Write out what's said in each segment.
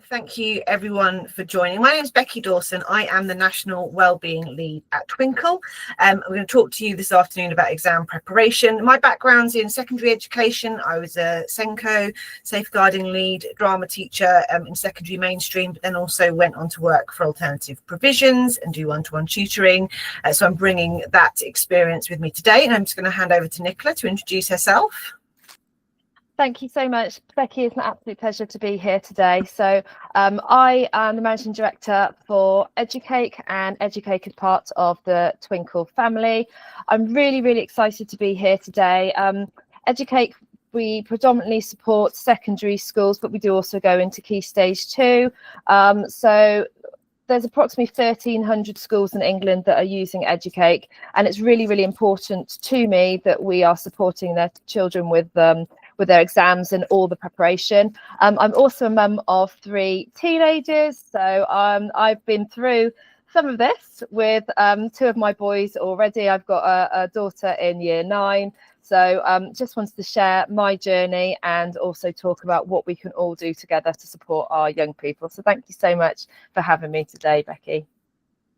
Thank you everyone for joining. My name is Becky Dawson. I am the National Wellbeing Lead at Twinkl. I'm going to talk to you this afternoon about exam preparation. My background's in secondary education. I was a SENCO, safeguarding lead, drama teacher in secondary mainstream, but then also went on to work for alternative provisions and do one-to-one tutoring. So I'm bringing that experience with me today, and I'm just going to hand over to Nicola to introduce herself. Thank you so much, Becky. It's an absolute pleasure to be here today. So I am the Managing Director for Educake, and Educake is part of the Twinkl family. I'm really excited to be here today. Educake, we predominantly support secondary schools, but we do also go into Key Stage 2. So there's approximately 1,300 schools in England that are using Educake, and it's really important to me that we are supporting their children with their exams and all the preparation. I'm also a mum of 3 teenagers, so I've been through some of this with 2 of my boys already. I've got a daughter in year 9, so just wanted to share my journey and also talk about what we can all do together to support our young people. So thank you so much for having me today, Becky.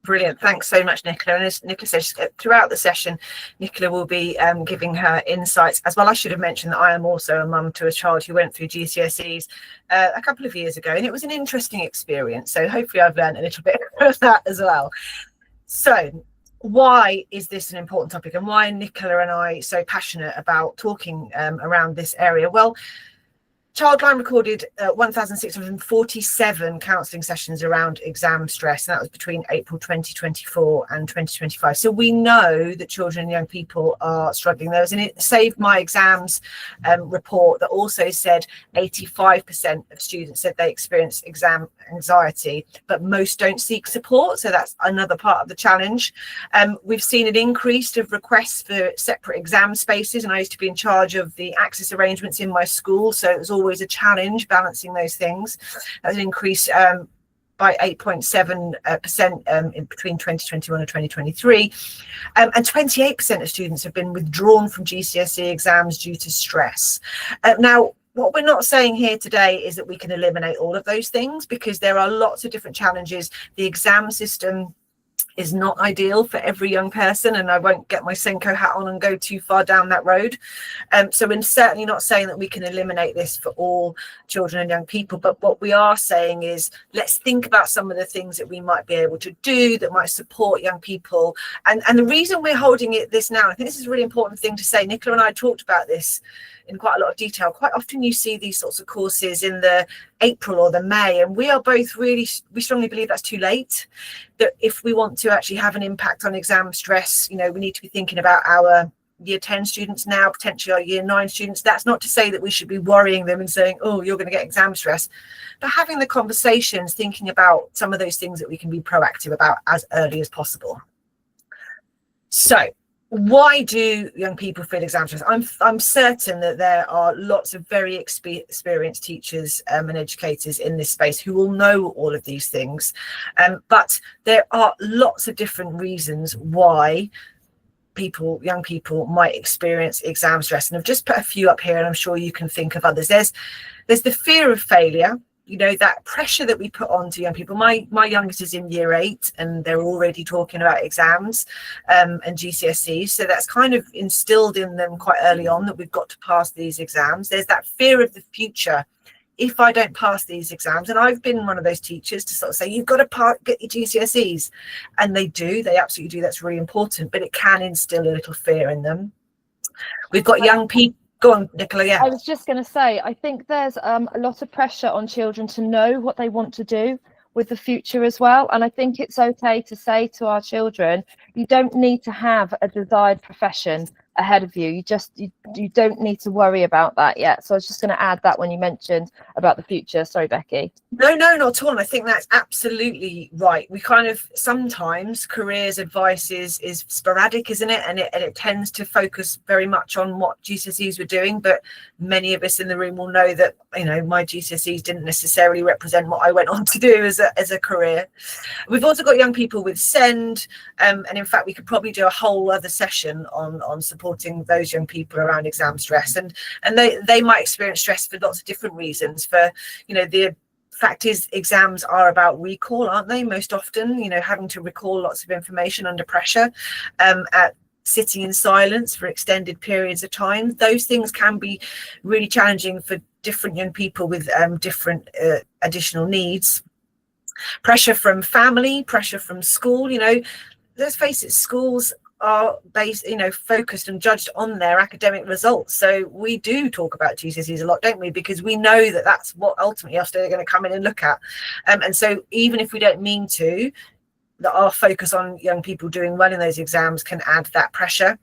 Brilliant. Thanks so much, Nicola. And as Nicola says, throughout the session, Nicola will be giving her insights as well. I should have mentioned that I am also a mum to a child who went through GCSEs a couple of years ago, and it was an interesting experience. So hopefully I've learned a little bit of that as well. So why is this an important topic, and why are Nicola and I so passionate about talking around this area? Well, Childline recorded 1,647 counselling sessions around exam stress, and that was between April 2024 and 2025. So we know that children and young people are struggling. There was an Save My Exams report that also said 85% of students said they experience exam anxiety, but most don't seek support. So that's another part of the challenge. We've seen an increase of requests for separate exam spaces, and I used to be in charge of the access arrangements in my school, so it was always a challenge balancing those things. That's an increase by 8.7% in between 2021 and 2023, and 28% of students have been withdrawn from GCSE exams due to stress. Now, what we're not saying here today is that we can eliminate all of those things, because there are lots of different challenges. The exam system is not ideal for every young person, and I won't get my SENCO hat on and go too far down that road. So we're certainly not saying that we can eliminate this for all children and young people, but what we are saying is let's think about some of the things that we might be able to do that might support young people. And the reason we're holding this now, I think this is a really important thing to say. Nicola and I talked about this in quite a lot of detail. Quite often you see these sorts of courses in the April or the May, and we strongly believe that's too late. That if we want to actually have an impact on exam stress, we need to be thinking about our year 10 students now, potentially our year 9 students. That's not to say that we should be worrying them and saying, oh, you're going to get exam stress, but having the conversations, thinking about some of those things that we can be proactive about as early as possible. So why do young people feel exam stress? I'm certain that there are lots of very experienced teachers and educators in this space who will know all of these things, but there are lots of different reasons why young people might experience exam stress, and I've just put a few up here, and I'm sure you can think of others. There's the fear of failure. That pressure that we put on to young people. My youngest is in year 8, and they're already talking about exams and GCSEs. So that's kind of instilled in them quite early on that we've got to pass these exams. There's that fear of the future. If I don't pass these exams, and I've been one of those teachers to sort of say, you've got to get your GCSEs. And they absolutely do. That's really important, but it can instill a little fear in them. We've got young people. Go on, Nicola. Yeah. I was just going to say, I think there's a lot of pressure on children to know what they want to do with the future as well. And I think it's okay to say to our children, you don't need to have a desired profession ahead of you. You don't need to worry about that yet. So I was just going to add that when you mentioned about the future. Sorry, Becky. No, not at all. And I think that's absolutely right. We kind of sometimes careers advice is sporadic, isn't it? And it tends to focus very much on what GCSEs were doing. But many of us in the room will know that, my GCSEs didn't necessarily represent what I went on to do as a career. We've also got young people with SEND. And in fact, we could probably do a whole other session on supporting those young people around exam stress. And they might experience stress for lots of different reasons. fact is, exams are about recall, aren't they? Most often, having to recall lots of information under pressure, at sitting in silence for extended periods of time. Those things can be really challenging for different young people with different additional needs. Pressure from family, pressure from school. Let's face it, schools are based, focused and judged on their academic results. So we do talk about GCSEs a lot, don't we? Because we know that that's what ultimately they're going to come in and look at. And so even if we don't mean to, that our focus on young people doing well in those exams can add that pressure.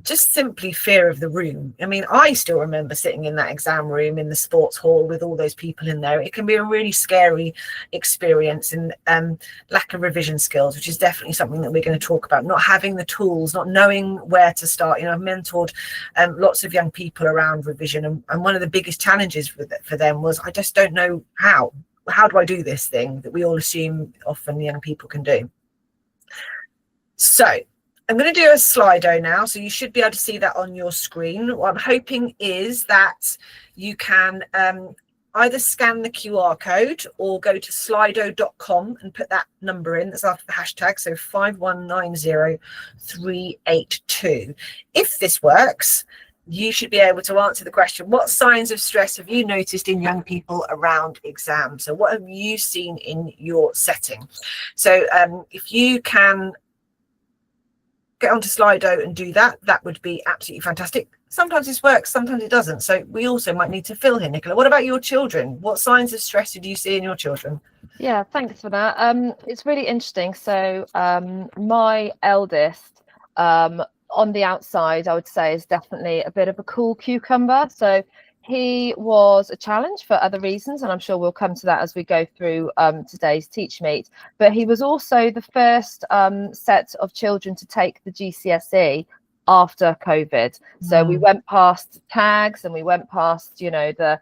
Just simply fear of the room. I mean, I still remember sitting in that exam room in the sports hall with all those people in there. It can be a really scary experience, and lack of revision skills, which is definitely something that we're going to talk about. Not having the tools, not knowing where to start. I've mentored lots of young people around revision, and one of the biggest challenges for them was, I just don't know how. How do I do this thing that we all assume often young people can do? So I'm going to do a Slido now, so you should be able to see that on your screen. What I'm hoping is that you can either scan the QR code or go to slido.com and put that number in that's after the hashtag, so 5190382. If this works, you should be able to answer the question, what signs of stress have you noticed in young people around exams? So what have you seen in your setting? So if you can get onto Slido and do that, that would be absolutely fantastic. Sometimes this works, sometimes it doesn't. So we also might need to fill here. Nicola, what about your children? What signs of stress did you see in your children? Yeah, thanks for that. It's really interesting. So my eldest, on the outside, I would say, is definitely a bit of a cool cucumber. So he was a challenge for other reasons, and I'm sure we'll come to that as we go through today's TeachMeet. But he was also the first set of children to take the GCSE after COVID. So we went past tags and we went past, the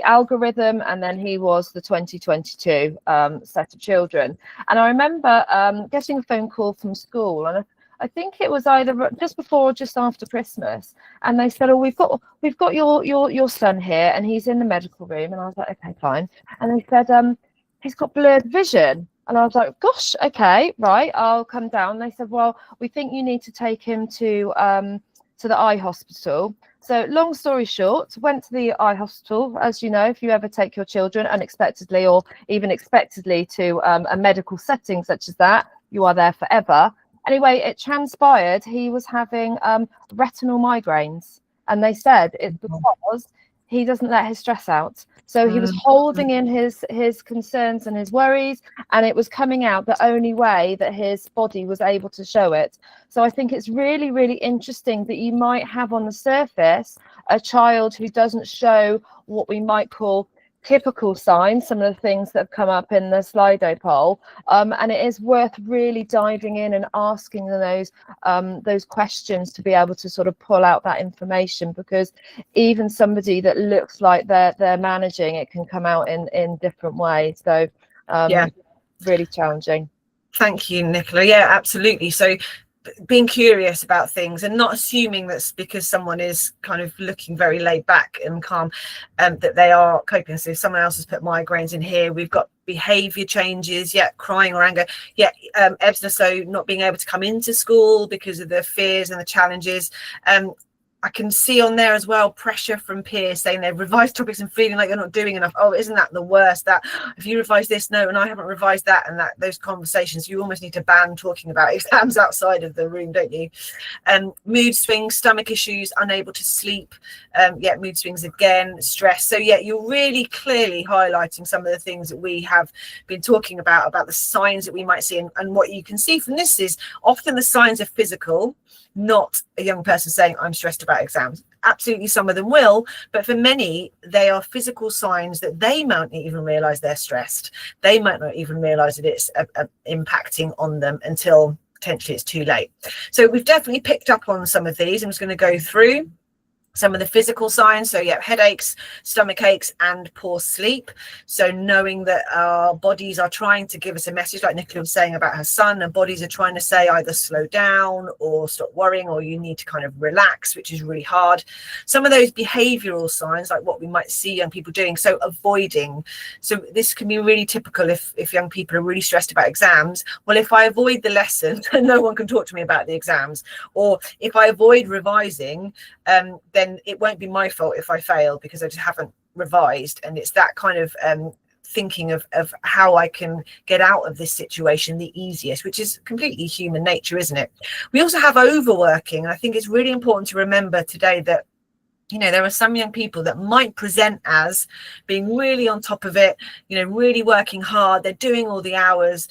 algorithm, and then he was the 2022 set of children. And I remember getting a phone call from school, and I think it was either just before or just after Christmas, and they said, "Oh, we've got your son here, and he's in the medical room." And I was like, "Okay, fine." And they said, "He's got blurred vision." And I was like, "Gosh, okay, right, I'll come down." They said, "Well, we think you need to take him to the eye hospital." So long story short, went to the eye hospital. As you know, if you ever take your children unexpectedly or even expectedly to a medical setting such as that, you are there forever. Anyway, it transpired he was having retinal migraines, and they said it's because he doesn't let his stress out. So he was holding in his concerns and his worries, and it was coming out the only way that his body was able to show it. So I think it's really, really interesting that you might have on the surface a child who doesn't show what we might call typical signs, some of the things that have come up in the Slido poll, and it is worth really diving in and asking those questions to be able to sort of pull out that information, because even somebody that looks like they're managing it can come out in different ways. So yeah, really challenging. Thank you, Nicola. Yeah, absolutely. So being curious about things and not assuming that's because someone is kind of looking very laid back and calm, that they are coping. So if someone else has put migraines in here, we've got behavior changes, crying or anger, ebbs and so not being able to come into school because of the fears and the challenges. I can see on there as well pressure from peers saying they've revised topics and feeling like they're not doing enough. Oh, isn't that the worst? That if you revise this, no, and I haven't revised that, and that those conversations, you almost need to ban talking about exams outside of the room, don't you? Mood swings, stomach issues, unable to sleep, mood swings again, stress. So you're really clearly highlighting some of the things that we have been talking about the signs that we might see, and what you can see from this is often the signs are physical, not a young person saying I'm stressed about exams. Absolutely, some of them will, but for many they are physical signs that they might not even realize they're stressed. They might not even realize that it's impacting on them until potentially it's too late. So we've definitely picked up on some of these. I'm just going to go through. Some of the physical signs, so yeah, headaches, stomach aches, and poor sleep. So knowing that our bodies are trying to give us a message, like Nicola was saying about her son, and bodies are trying to say either slow down or stop worrying, or you need to kind of relax, which is really hard. Some of those behavioral signs, like what we might see young people doing, so avoiding. So this can be really typical if young people are really stressed about exams. Well, if I avoid the lesson, no one can talk to me about the exams. Or if I avoid revising, then it won't be my fault if I fail because I just haven't revised. And it's that kind of thinking of how I can get out of this situation the easiest, which is completely human nature, isn't it? We also have overworking. I think it's really important to remember today that, you know, there are some young people that might present as being really on top of it, you know, really working hard, they're doing all the hours.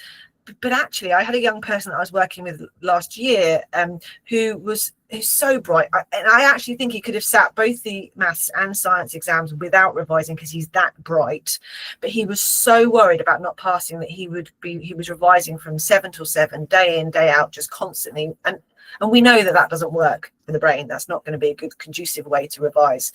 But actually, I had a young person that I was working with last year who's so bright. And I actually think he could have sat both the maths and science exams without revising because he's that bright. But he was so worried about not passing that he was revising from 7 till 7, day in, day out, just constantly. And we know that that doesn't work for the brain. That's not going to be a good, conducive way to revise.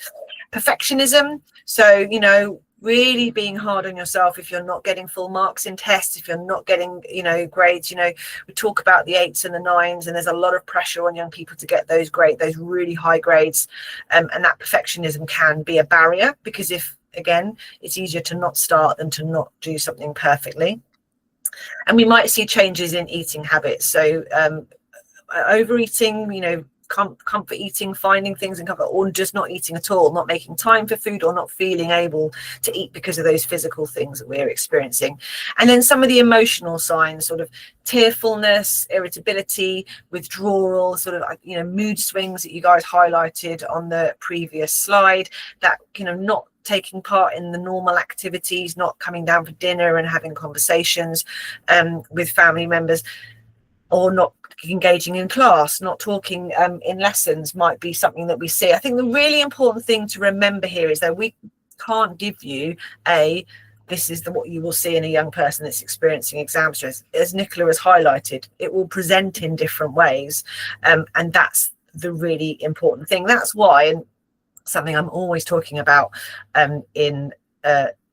Perfectionism. So, you know, really being hard on yourself if you're not getting full marks in tests, if you're not getting, you know, grades. You know, we talk about the 8s and the 9s, and there's a lot of pressure on young people to get those those really high grades, and that perfectionism can be a barrier, because if, again, it's easier to not start than to not do something perfectly. And we might see changes in eating habits. So overeating, you know, comfort eating, finding things in comfort, or just not eating at all, not making time for food, or not feeling able to eat because of those physical things that we're experiencing. And then some of the emotional signs, sort of tearfulness, irritability, withdrawal, sort of, you know, mood swings that you guys highlighted on the previous slide, that, you know, not taking part in the normal activities, not coming down for dinner and having conversations with family members, or not engaging in class, not talking in lessons, might be something that we see. I think the really important thing to remember here is that we can't give you this is what you will see in a young person that's experiencing exam stress. As Nicola has highlighted, it will present in different ways, and that's the really important thing. That's why, and something I'm always talking about in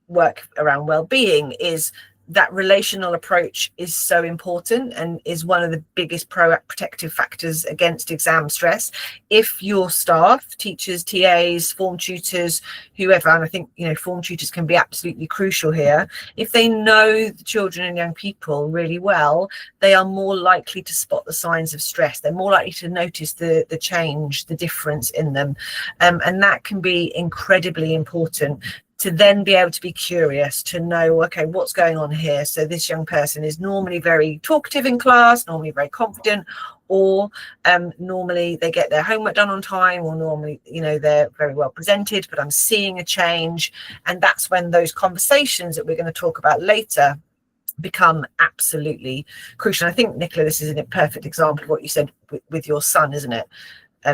work around well-being, is that relational approach is so important and is one of the biggest protective factors against exam stress. If your staff, teachers, TAs, form tutors, whoever, and I think, you know, form tutors can be absolutely crucial here, if they know the children and young people really well, they are more likely to spot the signs of stress. They're more likely to notice the change, the difference in them. And that can be incredibly important, to then be able to be curious, to know, okay, what's going on here? So this young person is normally very talkative in class, normally very confident, or normally they get their homework done on time, or normally, you know, they're very well presented, but I'm seeing a change. And that's when those conversations that we're going to talk about later become absolutely crucial. I think, Nicola, this is a perfect example of what you said with your son, isn't it?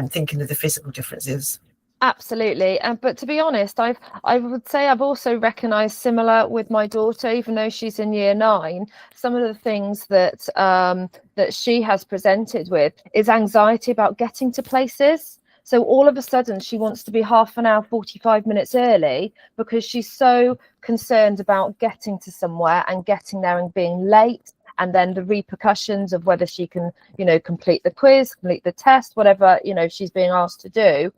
Thinking of the physical differences. Absolutely. But to be honest, I would say I've also recognised similar with my daughter, even though she's in year 9, some of the things that that she has presented with is anxiety about getting to places. So all of a sudden she wants to be half an hour, 45 minutes early, because she's so concerned about getting to somewhere and getting there and being late, and then the repercussions of whether she can, you know, complete the quiz, complete the test, whatever, you know, she's being asked to do.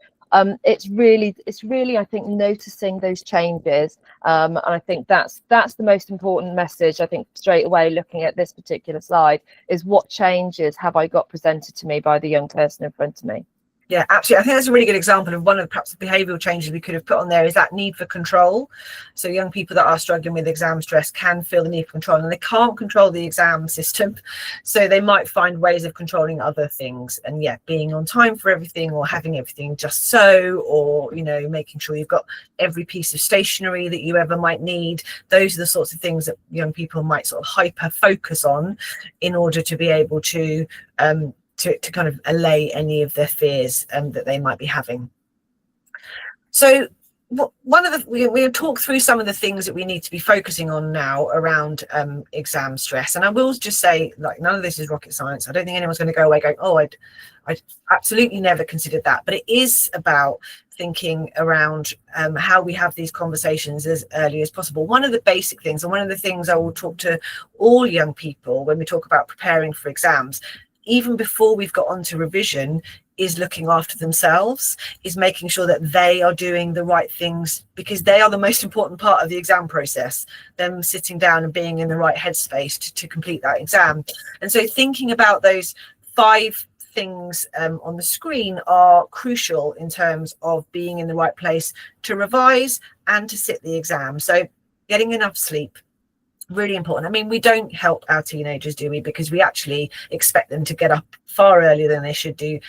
It's really, I think, noticing those changes, and I think that's the most important message. I think straight away, looking at this particular slide, is what changes have I got presented to me by the young person in front of me. Yeah, absolutely. I think that's a really good example of one of the perhaps behavioural changes we could have put on there, is that need for control. So young people that are struggling with exam stress can feel the need for control, and they can't control the exam system. So they might find ways of controlling other things, and yeah, being on time for everything, or having everything just so, or, you know, making sure you've got every piece of stationery that you ever might need. Those are the sorts of things that young people might sort of hyper focus on in order to be able to kind of allay any of their fears that they might be having. So we'll talk through some of the things that we need to be focusing on now around exam stress. And I will just say, like, none of this is rocket science. I don't think anyone's going to go away going, oh, I absolutely never considered that, but it is about thinking around how we have these conversations as early as possible. One of the basic things, and one of the things I will talk to all young people when we talk about preparing for exams, even before we've got onto revision, is looking after themselves, is making sure that they are doing the right things, because they are the most important part of the exam process, them sitting down and being in the right headspace to complete that exam. And so thinking about those 5 things on the screen are crucial in terms of being in the right place to revise and to sit the exam. So getting enough sleep, really important. I mean, we don't help our teenagers, do we? Because we actually expect them to get up far earlier than they should do.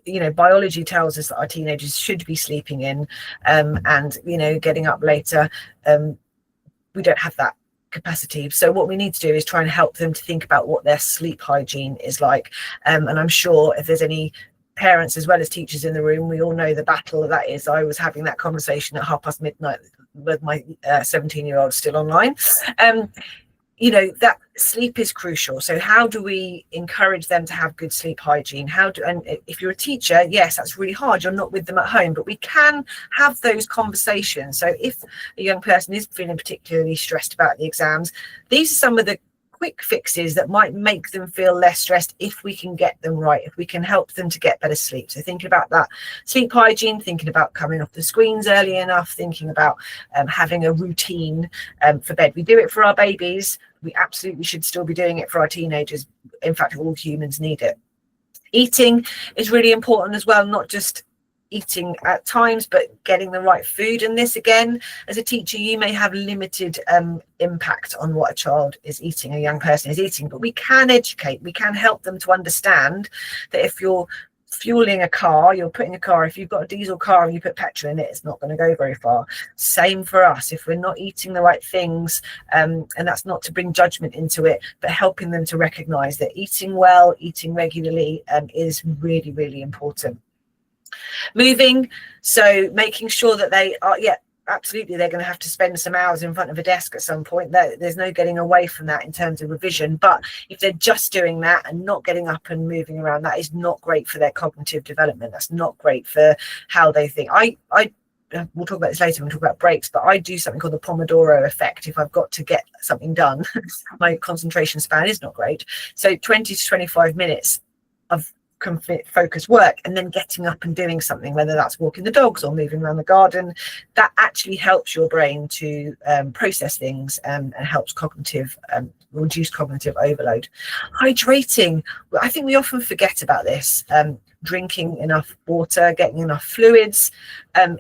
You know, biology tells us that our teenagers should be sleeping in and, you know, getting up later. We don't have that capacity. So what we need to do is try and help them to think about what their sleep hygiene is like. And I'm sure if there's any parents as well as teachers in the room, we all know the battle that is. I was having that conversation at midnight with my 17-year-old still online. You know, that sleep is crucial. So how do we encourage them to have good sleep hygiene? And if you're a teacher, yes, that's really hard. You're not with them at home, but we can have those conversations. So if a young person is feeling particularly stressed about the exams, these are some of the quick fixes that might make them feel less stressed if we can get them right, if we can help them to get better sleep. So thinking about that sleep hygiene, thinking about coming off the screens early enough, thinking about having a routine for bed. We do it for our babies. We absolutely should still be doing it for our teenagers. In fact, all humans need it. Eating is really important as well, not just eating at times, but getting the right food. And this, again, as a teacher, you may have limited impact on what a child is eating, a young person is eating, but we can educate, we can help them to understand that if you're fueling a car, if you've got a diesel car and you put petrol in it, it's not going to go very far. Same for us. If we're not eating the right things, and that's not to bring judgment into it, but helping them to recognize that eating well, eating regularly is really, really important. Moving, so making sure that they are, absolutely, they're going to have to spend some hours in front of a desk at some point. There's no getting away from that in terms of revision. But if they're just doing that and not getting up and moving around, that is not great for their cognitive development. That's not great for how they think. We'll talk about this later when we talk about breaks, but I do something called the Pomodoro effect. If I've got to get something done, my concentration span is not great. So 20 to 25 minutes of focused work, and then getting up and doing something, whether that's walking the dogs or moving around the garden, that actually helps your brain to process things and helps reduce cognitive overload. Hydrating, I think we often forget about this. Drinking enough water, getting enough fluids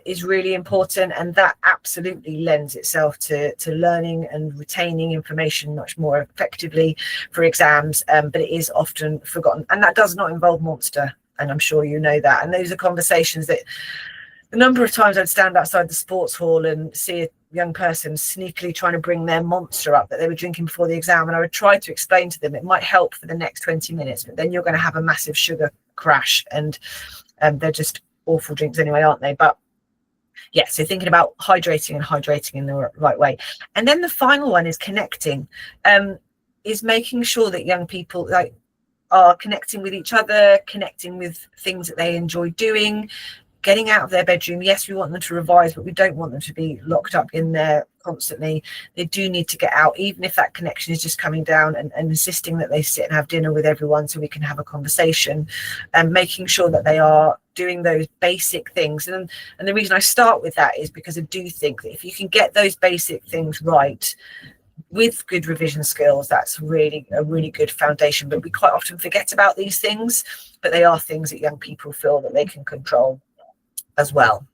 is really important, and that absolutely lends itself to learning and retaining information much more effectively for exams, but it is often forgotten, and that does not involve Monster, and I'm sure you know that. And those are conversations that the number of times I'd stand outside the sports hall and see a young person sneakily trying to bring their Monster up that they were drinking before the exam, and I would try to explain to them it might help for the next 20 minutes, but then you're going to have a massive sugar crash, and they're just awful drinks anyway, aren't they? But yeah, so thinking about hydrating in the right way. And then the final one is connecting, is making sure that young people are connecting with each other, connecting with things that they enjoy doing, getting out of their bedroom. Yes, we want them to revise, but we don't want them to be locked up in there constantly. They do need to get out, even if that connection is just coming down and insisting that they sit and have dinner with everyone so we can have a conversation, and making sure that they are doing those basic things. And the reason I start with that is because I do think that if you can get those basic things right with good revision skills, that's really a really good foundation. But we quite often forget about these things, but they are things that young people feel that they can control as well.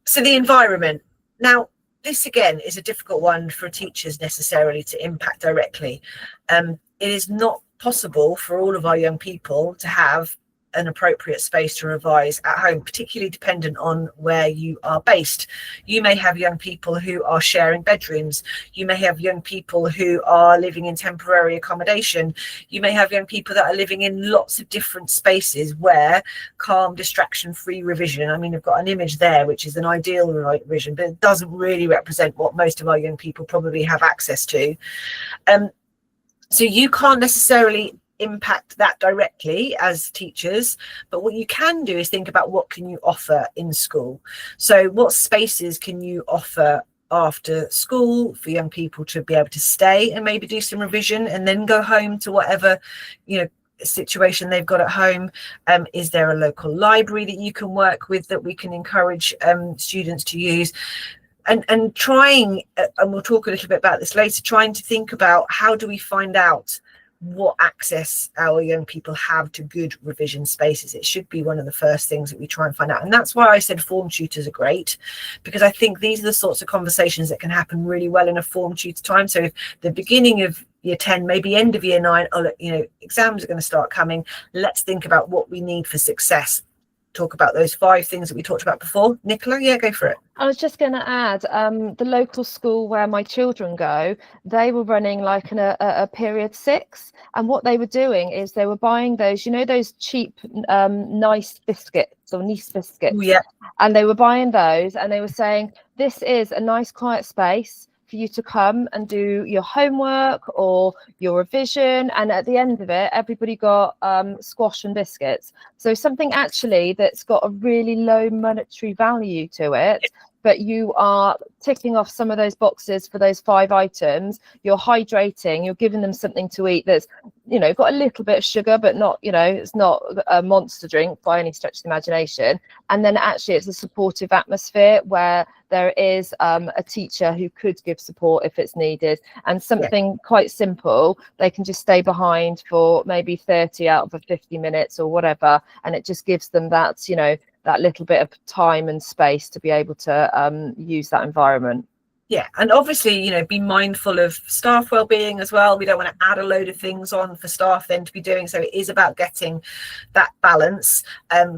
So the environment. Now, this again is a difficult one for teachers necessarily to impact directly. It is not possible for all of our young people to have an appropriate space to revise at home, particularly dependent on where you are based. You may have young people who are sharing bedrooms. You may have young people who are living in temporary accommodation. You may have young people that are living in lots of different spaces where calm, distraction-free revision. I mean, I've got an image there, which is an ideal revision, but it doesn't really represent what most of our young people probably have access to. So you can't necessarily impact that directly as teachers, but what you can do is think about what can you offer in school. So what spaces can you offer after school for young people to be able to stay and maybe do some revision and then go home to whatever, you know, situation they've got at home. Is there a local library that you can work with that we can encourage students to use? And trying, and we'll talk a little bit about this later, trying to think about how do we find out what access our young people have to good revision spaces. It should be one of the first things that we try and find out. And that's why I said form tutors are great, because I think these are the sorts of conversations that can happen really well in a form tutor time. So if the beginning of year 10, maybe end of year 9, oh, look, you know, exams are going to start coming. Let's think about what we need for success. Talk about those 5 things that we talked about before. Nicola, yeah, go for it. I was just going to add, the local school where my children go, they were running like a period 6, and what they were doing is they were buying those, you know, those cheap nice biscuits or nice biscuits. Ooh, yeah. And they were buying those, and they were saying, this is a nice quiet space for you to come and do your homework or your revision, and at the end of it everybody got squash and biscuits. So something actually that's got a really low monetary value to it, but you are ticking off some of those boxes for those 5 items. You're hydrating, you're giving them something to eat that's, you know, got a little bit of sugar, but not, you know, it's not a monster drink by any stretch of the imagination. And then actually it's a supportive atmosphere where there is a teacher who could give support if it's needed, and something quite simple. They can just stay behind for maybe 30 out of 50 minutes or whatever, and it just gives them that, you know, that little bit of time and space to be able to use that environment. Yeah, and obviously, you know, be mindful of staff well-being as well. We don't want to add a load of things on for staff then to be doing. So it is about getting that balance.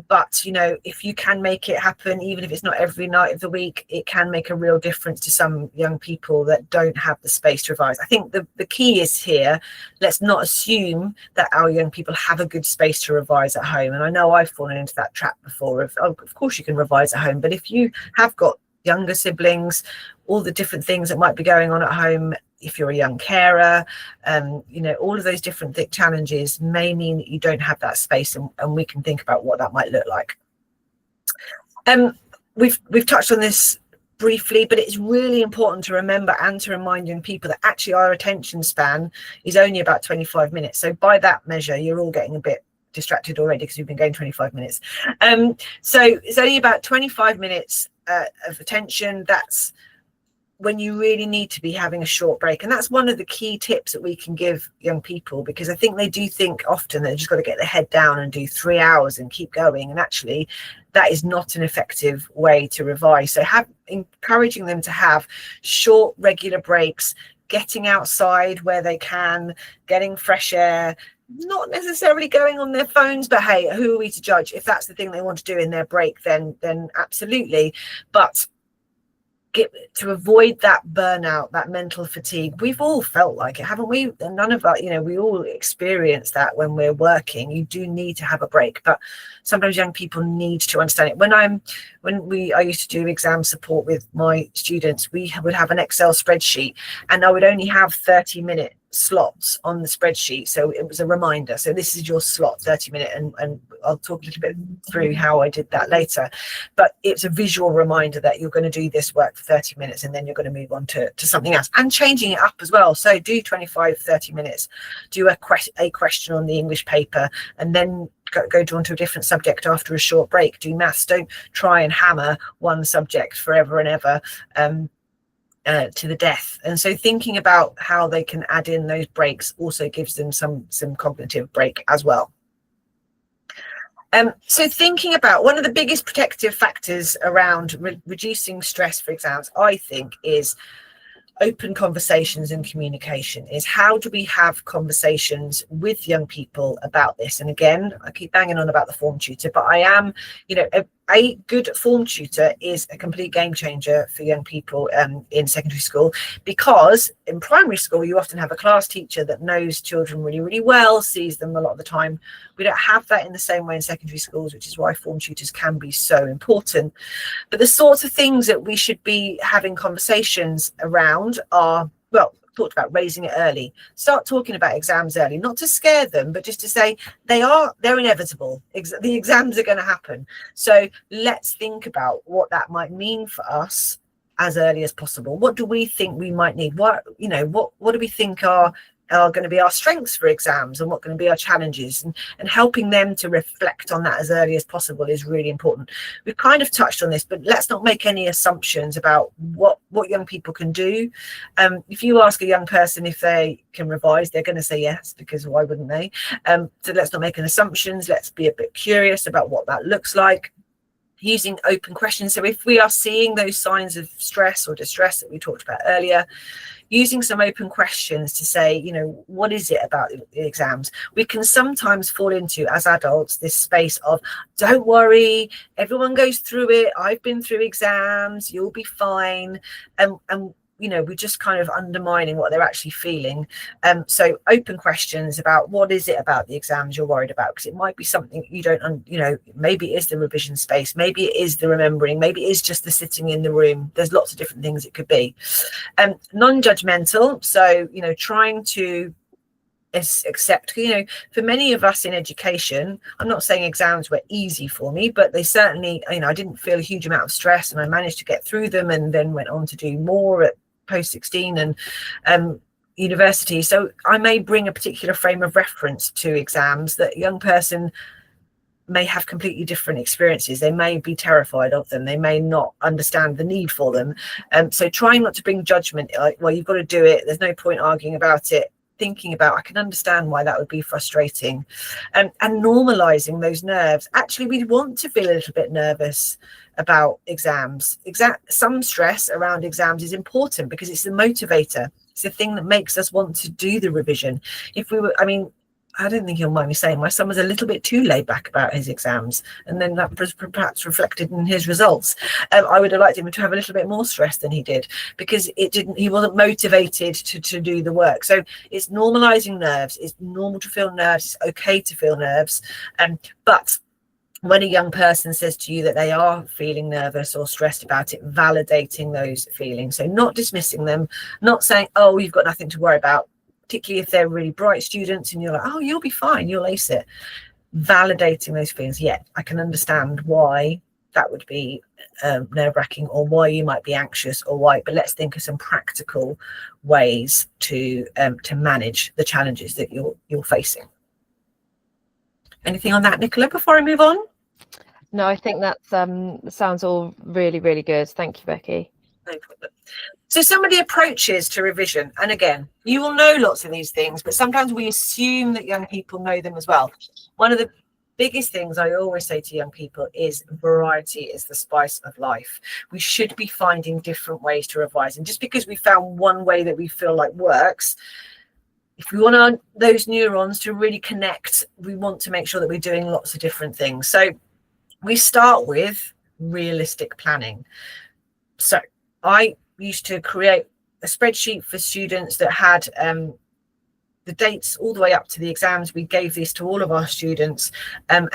But, you know, if you can make it happen, even if it's not every night of the week, it can make a real difference to some young people that don't have the space to revise. I think the key is here, let's not assume that our young people have a good space to revise at home. And I know I've fallen into that trap before of, oh, of course you can revise at home. But if you have got younger siblings, all the different things that might be going on at home, if you're a young carer, you know, all of those different challenges may mean that you don't have that space, and we can think about what that might look like. We've touched on this briefly, but it's really important to remember and to remind young people that actually our attention span is only about 25 minutes. So by that measure, you're all getting a bit distracted already because we've been going 25 minutes. So it's only about 25 minutes of attention. That's when you really need to be having a short break. And that's one of the key tips that we can give young people, because I think they do think often they've just got to get their head down and do 3 hours and keep going. And actually that is not an effective way to revise. So encouraging them to have short, regular breaks, getting outside where they can, getting fresh air, not necessarily going on their phones, but hey, who are we to judge? If that's the thing they want to do in their break, then absolutely. But to avoid that burnout, that mental fatigue, we've all felt like it, haven't we? And none of us, you know, we all experience that when we're working. You do need to have a break, but sometimes young people need to understand it. I used to do exam support with my students, we would have an Excel spreadsheet, and I would only have 30-minute slots on the spreadsheet. So it was a reminder. So this is your slot, 30-minute, and I'll talk a little bit through how I did that later. But it's a visual reminder that you're going to do this work for 30 minutes and then you're going to move on to something else, and changing it up as well. So do 25-30 minutes, do a question on the English paper, and then go on to a different subject after a short break. Do maths. Don't try and hammer one subject forever and ever to the death. And so thinking about how they can add in those breaks also gives them some cognitive break as well. So thinking about one of the biggest protective factors around reducing stress for exams, I think, is open conversations and communication. Is how do we have conversations with young people about this? And again, I keep banging on about the form tutor, but I am, you know, a good form tutor is a complete game changer for young people in secondary school, because in primary school you often have a class teacher that knows children really, really well, sees them a lot of the time. We don't have that in the same way in secondary schools, which is why form tutors can be so important. But the sorts of things that we should be having conversations around are, well, talked about raising it early. Start talking about exams early, not to scare them, but just to say they're inevitable. The exams are going to happen. So let's think about what that might mean for us as early as possible. What do we think we might need? What do we think are going to be our strengths for exams, and what going to be our challenges, and helping them to reflect on that as early as possible is really important. We've kind of touched on this, but let's not make any assumptions about what young people can do. If you ask a young person if they can revise, they're going to say yes, because why wouldn't they? So let's not make any assumptions. Let's be a bit curious about what that looks like. Using open questions. So if we are seeing those signs of stress or distress that we talked about earlier, using some open questions to say, what is it about the exams? We can sometimes fall into, as adults, this space of, don't worry, everyone goes through it. I've been through exams, you'll be fine. And we're just kind of undermining what they're actually feeling. So open questions about what is it about the exams you're worried about, because it might be something you don't, maybe it is the revision space, maybe it is the remembering, maybe it is just the sitting in the room. There's lots of different things it could be. Non-judgmental, so trying to accept, for many of us in education, I'm not saying exams were easy for me, but they certainly, I didn't feel a huge amount of stress, and I managed to get through them, and then went on to do more at post 16 and university. So I may bring a particular frame of reference to exams that a young person may have completely different experiences. They may be terrified of them, they may not understand the need for them. So trying not to bring judgment, like, well, you've got to do it, there's no point arguing about it. Thinking about, I can understand why that would be frustrating, and normalizing those nerves. Actually, we want to feel a little bit nervous about exams. Some stress around exams is important because it's the motivator. It's the thing that makes us want to do the revision. If we were, I don't think you'll mind me saying, my son was a little bit too laid back about his exams, and then that was perhaps reflected in his results. I would have liked him to have a little bit more stress than he did, because he wasn't motivated to do the work. So it's normalizing nerves. It's normal to feel nerves. It's okay to feel nerves. But when a young person says to you that they are feeling nervous or stressed about it, validating those feelings. So not dismissing them, not saying, oh, you've got nothing to worry about, particularly if they're really bright students and you're like, oh, you'll be fine, you'll ace it. Validating those feelings. Yeah, I can understand why that would be nerve-wracking, or why you might be anxious, or why, but let's think of some practical ways to manage the challenges that you're facing. Anything on that, Nicola, before I move on? No, I think that sounds all really, really good. Thank you, Becky. No problem. So some of the approaches to revision, and again, you will know lots of these things, but sometimes we assume that young people know them as well. One of the biggest things I always say to young people is variety is the spice of life. We should be finding different ways to revise. And just because we found one way that we feel like works, if we want those neurons to really connect, we want to make sure that we're doing lots of different things. So we start with realistic planning. So I used to create a spreadsheet for students that had the dates all the way up to the exams. We gave this to all of our students, and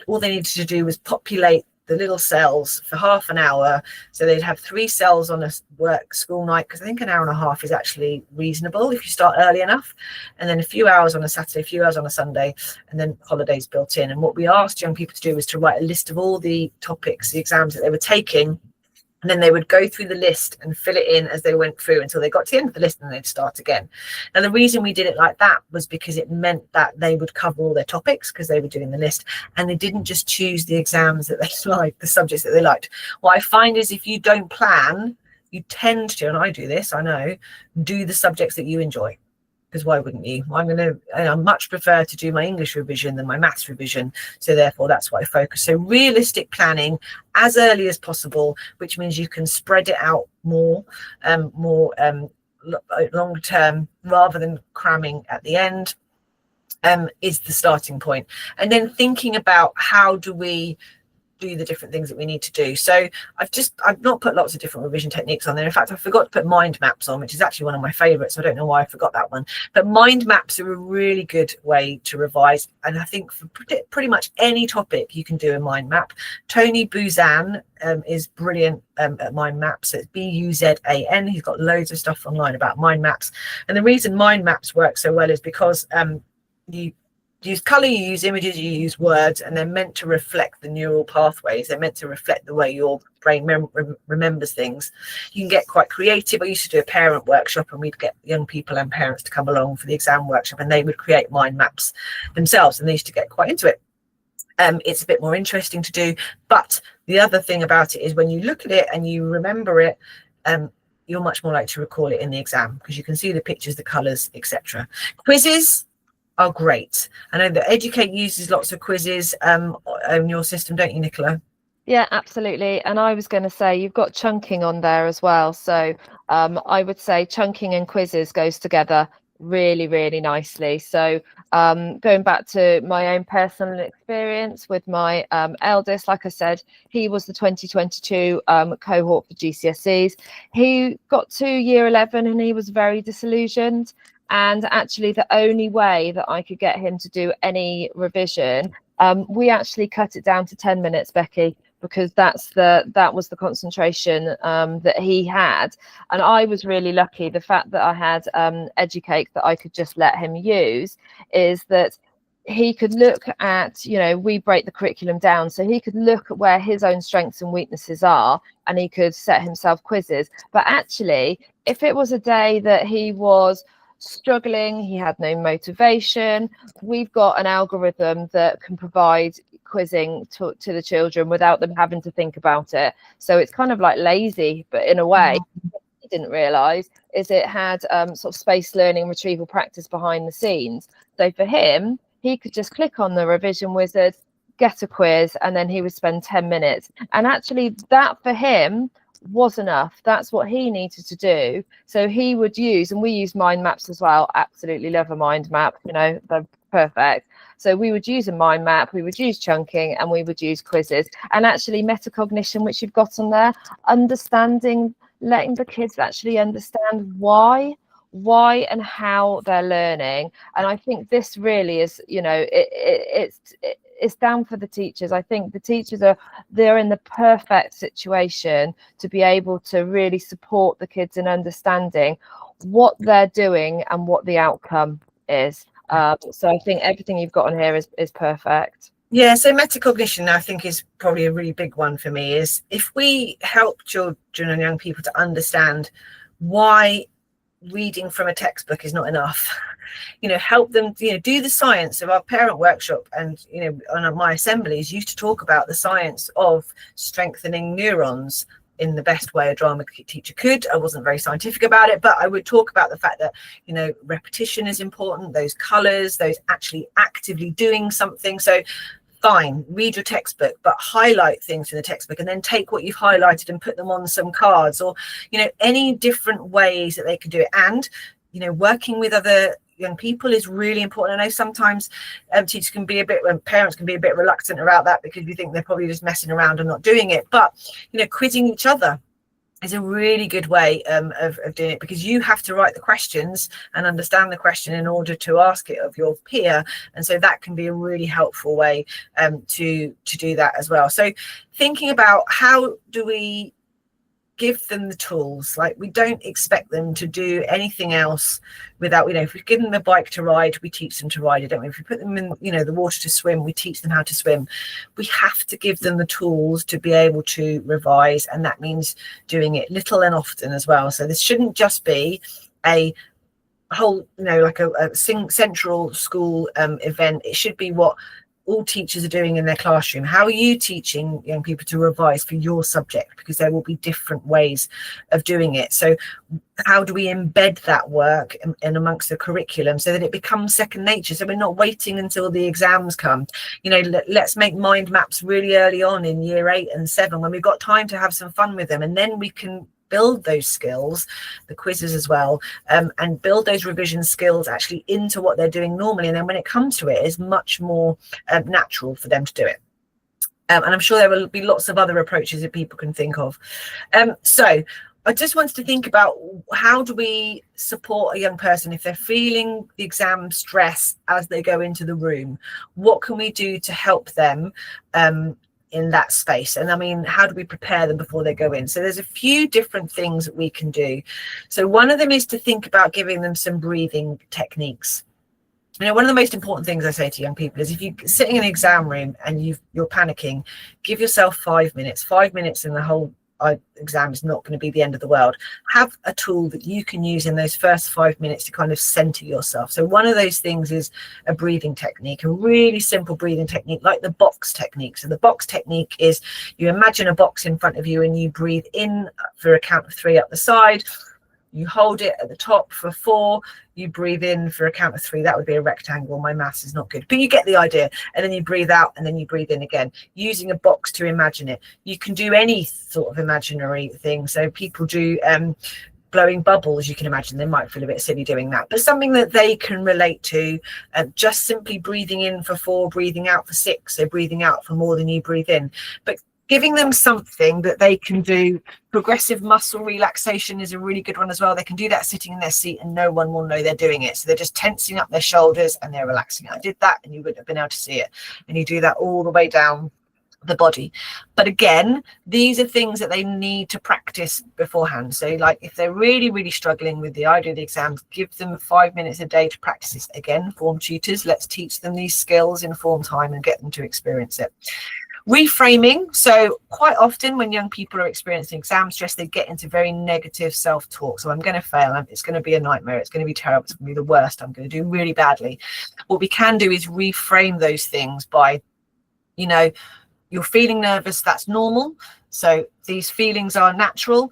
all they needed to do was populate the little cells for half an hour. So they'd have 3 cells on a work school night, because I think an hour and a half is actually reasonable if you start early enough, and then a few hours on a Saturday, a few hours on a Sunday, and then holidays built in. And what we asked young people to do was to write a list of all the topics, the exams that they were taking, and then they would go through the list and fill it in as they went through until they got to the end of the list, and they'd start again. And the reason we did it like that was because it meant that they would cover all their topics, because they were doing the list, and they didn't just choose the exams that they liked, the subjects that they liked. What I find is, if you don't plan, you tend to, and I do this, I know, do the subjects that you enjoy. Because why wouldn't you? I much prefer to do my English revision than my maths revision. So therefore, that's what I focus. So realistic planning as early as possible, which means you can spread it out more long term, rather than cramming at the end, is the starting point. And then thinking about, how do we do the different things that we need to do. So I've not put lots of different revision techniques on there. In fact, I forgot to put mind maps on, which is actually one of my favorites. I don't know why I forgot that one, but mind maps are a really good way to revise. And I think for pretty much any topic you can do a mind map. Tony Buzan is brilliant at mind maps. So it's Buzan. He's got loads of stuff online about mind maps. And the reason mind maps work so well is because you use color, you use images, you use words, and they're meant to reflect the neural pathways. They're meant to reflect the way your brain remembers things. You can get quite creative. I used to do a parent workshop, and we'd get young people and parents to come along for the exam workshop, and they would create mind maps themselves, and they used to get quite into it. It's a bit more interesting to do, but the other thing about it is when you look at it and you remember it, you're much more likely to recall it in the exam because you can see the pictures, the colors, etc. Quizzes are great. I know that Educate uses lots of quizzes on your system, don't you, Nicola? Yeah, absolutely. And I was going to say you've got chunking on there as well. So I would say chunking and quizzes goes together really, really nicely. So going back to my own personal experience with my eldest, like I said, he was the 2022 cohort for GCSEs. He got to year 11 and he was very disillusioned. And actually the only way that I could get him to do any revision, we actually cut it down to 10 minutes, Becky, because that was the concentration that he had. And I was really lucky. The fact that I had Educake that I could just let him use is that he could look at, we break the curriculum down, so he could look at where his own strengths and weaknesses are, and he could set himself quizzes. But actually, if it was a day that he was struggling, he had no motivation, we've got an algorithm that can provide quizzing to the children without them having to think about it. So it's kind of like lazy, but in a way, he didn't realize is it had sort of spaced learning retrieval practice behind the scenes. So for him, he could just click on the revision wizard, get a quiz, and then he would spend 10 minutes. And actually that for him was enough. That's what he needed to do. So he would use, and we use mind maps as well. Absolutely love a mind map, they're perfect. So we would use a mind map, we would use chunking, and we would use quizzes. And actually metacognition, which you've got on there, understanding, letting the kids actually understand why and how they're learning. And I think this really is, it's down for the teachers. I think the teachers they're in the perfect situation to be able to really support the kids in understanding what they're doing and what the outcome is. So I think everything you've got on here is perfect. Yeah, so metacognition, I think, is probably a really big one for me. Is if we help children and young people to understand why reading from a textbook is not enough, help them, do the science of our parent workshop. And, on my assemblies used to talk about the science of strengthening neurons in the best way a drama teacher could. I wasn't very scientific about it, but I would talk about the fact that, repetition is important, those colors, those actually actively doing something. So fine, read your textbook, but highlight things in the textbook and then take what you've highlighted and put them on some cards, or, any different ways that they can do it. And, working with other young people is really important. I know sometimes teachers can be parents can be a bit reluctant about that because you think they're probably just messing around and not doing it. But, quizzing each other is a really good way of doing it, because you have to write the questions and understand the question in order to ask it of your peer. And so that can be a really helpful way to do that as well. So thinking about how do we give them the tools. Like, we don't expect them to do anything else without, if we give them a bike to ride, we teach them to ride it, don't we? If we put them in, the water to swim, we teach them how to swim. We have to give them the tools to be able to revise, and that means doing it little and often as well. So this shouldn't just be a whole, like a central school event. It should be what all teachers are doing in their classroom. How are you teaching young people to revise for your subject? Because there will be different ways of doing it. So how do we embed that work in amongst the curriculum so that it becomes second nature? So we're not waiting until the exams come. Let's make mind maps really early on in year 8 and 7 when we've got time to have some fun with them, and then we can build those skills, the quizzes as well, and build those revision skills actually into what they're doing normally. And then when it comes to it, it's much more natural for them to do it. And I'm sure there will be lots of other approaches that people can think of. So I just wanted to think about, how do we support a young person if they're feeling the exam stress as they go into the room? What can we do to help them in that space? And I mean, how do we prepare them before they go in? So there's a few different things that we can do. So one of them is to think about giving them some breathing techniques. You know, one of the most important things I say to young people is, if you're sitting in an exam room and you're panicking, give yourself 5 minutes. 5 minutes in the whole exam is not going to be the end of the world. Have a tool that you can use in those first 5 minutes to kind of center yourself. So one of those things is a breathing technique, a really simple breathing technique, like the box technique. So the box technique is, you imagine a box in front of you and you breathe in for a count of 3 up the side. You hold it at the top for 4, you breathe in for a count of 3. That would be a rectangle. My maths is not good, but you get the idea. And then you breathe out and then you breathe in again, using a box to imagine it. You can do any sort of imaginary thing. So people do blowing bubbles, you can imagine. They might feel a bit silly doing that, but something that they can relate to, just simply breathing in for 4, breathing out for 6. So breathing out for more than you breathe in, but giving them something that they can do. Progressive muscle relaxation is a really good one as well. They can do that sitting in their seat and no one will know they're doing it. So they're just tensing up their shoulders and they're relaxing. I did that and you wouldn't have been able to see it. And you do that all the way down the body. But again, these are things that they need to practice beforehand. So like, if they're really, really struggling with the idea of the exams, give them 5 minutes a day to practice this. Again, form tutors, let's teach them these skills in form time and get them to experience it. Reframing. So quite often when young people are experiencing exam stress, they get into very negative self-talk. So I'm going to fail. It's going to be a nightmare. It's going to be terrible. It's going to be the worst. I'm going to do really badly. What we can do is reframe those things by, you know, you're feeling nervous. That's normal. So these feelings are natural.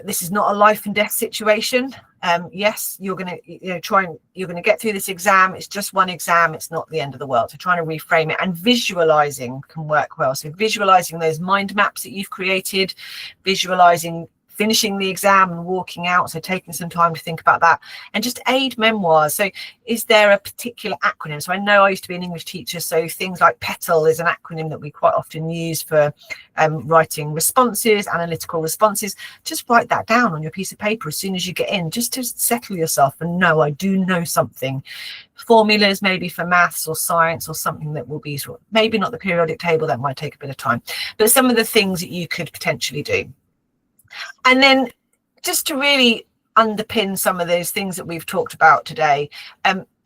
This is not a life and death situation. Yes, you're going to you're going to get through this exam. It's just one exam. It's not the end of the world. So trying to reframe it, and visualizing can work well. So visualizing those mind maps that you've created, visualizing finishing the exam and walking out. So taking some time to think about that, and just aid memoirs. So is there a particular acronym? So I know I used to be an English teacher. So things like PETAL is an acronym that we quite often use for writing responses, analytical responses. Just write that down on your piece of paper as soon as you get in, just to settle yourself and know, I do know something. Formulas maybe for maths or science, or something that will be sort of, maybe not the periodic table, that might take a bit of time, but some of the things that you could potentially do. And then just to really underpin some of those things that we've talked about today,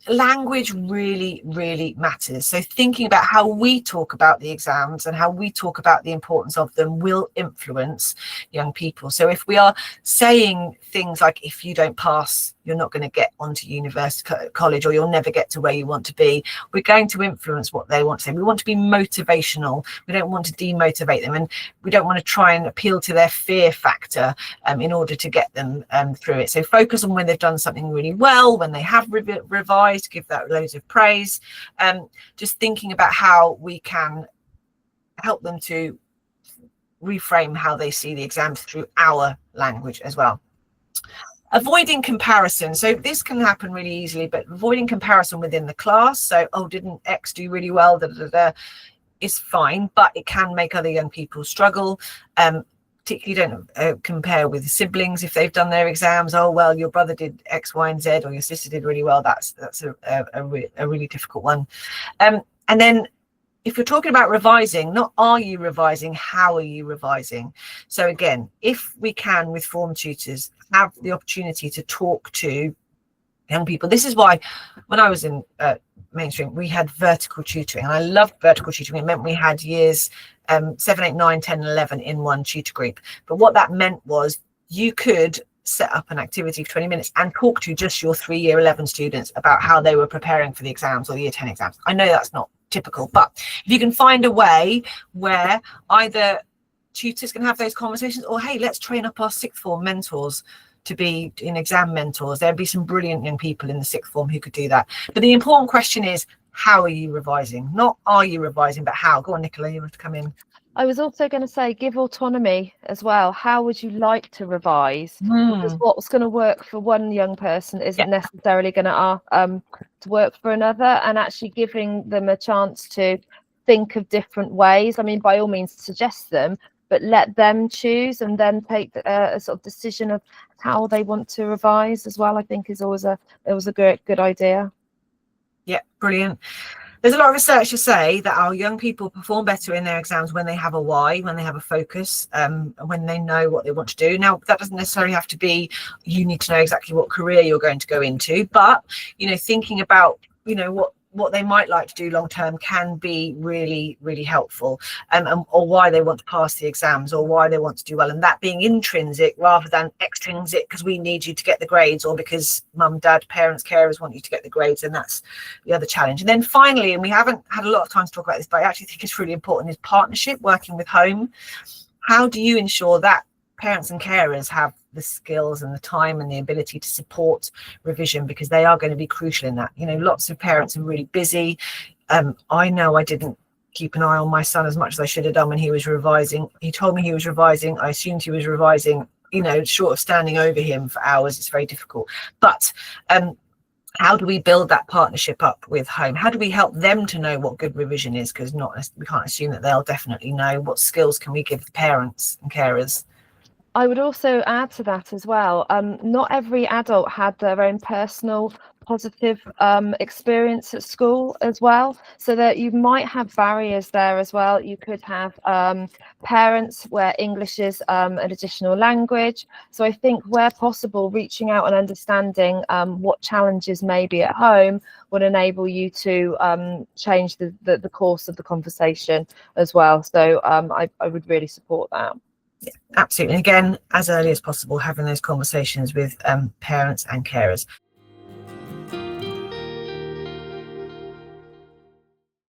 language really, really matters. So thinking about how we talk about the exams and how we talk about the importance of them will influence young people. So if we are saying things like, if you don't pass, you're not going to get onto university, college, or you'll never get to where you want to be, we're going to influence what they want to say. We want to be motivational. We don't want to demotivate them, and we don't want to try and appeal to their fear factor in order to get them through it. So focus on when they've done something really well, when they have revised, give that loads of praise. Just thinking about how we can help them to reframe how they see the exams through our language as well. Avoiding comparison. So this can happen really easily, but avoiding comparison within the class. So, oh, didn't X do really well? Is fine, but it can make other young people struggle. Particularly don't compare with siblings if they've done their exams. Oh, well, your brother did X, Y, and Z, or your sister did really well. That's a really difficult one. And then if you're talking about revising, not are you revising, how are you revising? So again, if we can, with form tutors, have the opportunity to talk to young people. This is why when I was in mainstream, we had vertical tutoring, and I loved vertical tutoring. It meant we had years 7, 8, 9, 10, and 11 in one tutor group. But what that meant was you could set up an activity for 20 minutes and talk to just your 3 year 11 students about how they were preparing for the exams or the year 10 exams. I know that's not typical, but if you can find a way where either tutors can have those conversations, or hey, let's train up our sixth form mentors to be in exam mentors. There'd be some brilliant young people in the sixth form who could do that. But the important question is, how are you revising? Not are you revising, but how. Go on, Nicola, you want to come in. I was also going to say, give autonomy as well. How would you like to revise? Because what's going to work for one young person isn't necessarily going to work for another, and actually giving them a chance to think of different ways. I mean, by all means, suggest them, but let them choose and then take a sort of decision of how they want to revise as well. I think is always a good idea. Yeah, brilliant. There's a lot of research to say that our young people perform better in their exams when they have a why, when they have a focus, when they know what they want to do. Now, that doesn't necessarily have to be you need to know exactly what career you're going to go into, but, you know, thinking about, you know, what they might like to do long term can be really, really helpful, or why they want to pass the exams, or why they want to do well, and that being intrinsic rather than extrinsic, because we need you to get the grades, or because mum, dad, parents, carers want you to get the grades. And that's the other challenge. And then finally, and we haven't had a lot of time to talk about this, but I actually think it's really important, is partnership, working with home. How do you ensure that parents and carers have the skills and the time and the ability to support revision, because they are going to be crucial in that? You know, lots of parents are really busy. I know I didn't keep an eye on my son as much as I should have done when he was revising. He told me he was revising. I assumed he was revising. You know, short of standing over him for hours, it's very difficult. But how do we build that partnership up with home? How do we help them to know what good revision is? Because we can't assume that they'll definitely know. What skills can we give the parents and carers? I would also add to that as well, not every adult had their own personal positive experience at school as well, so that you might have barriers there as well. You could have parents where English is an additional language. So I think where possible, reaching out and understanding what challenges may be at home would enable you to change the course of the conversation as well. So I would really support that. Yeah, absolutely. And again, as early as possible, having those conversations with parents and carers.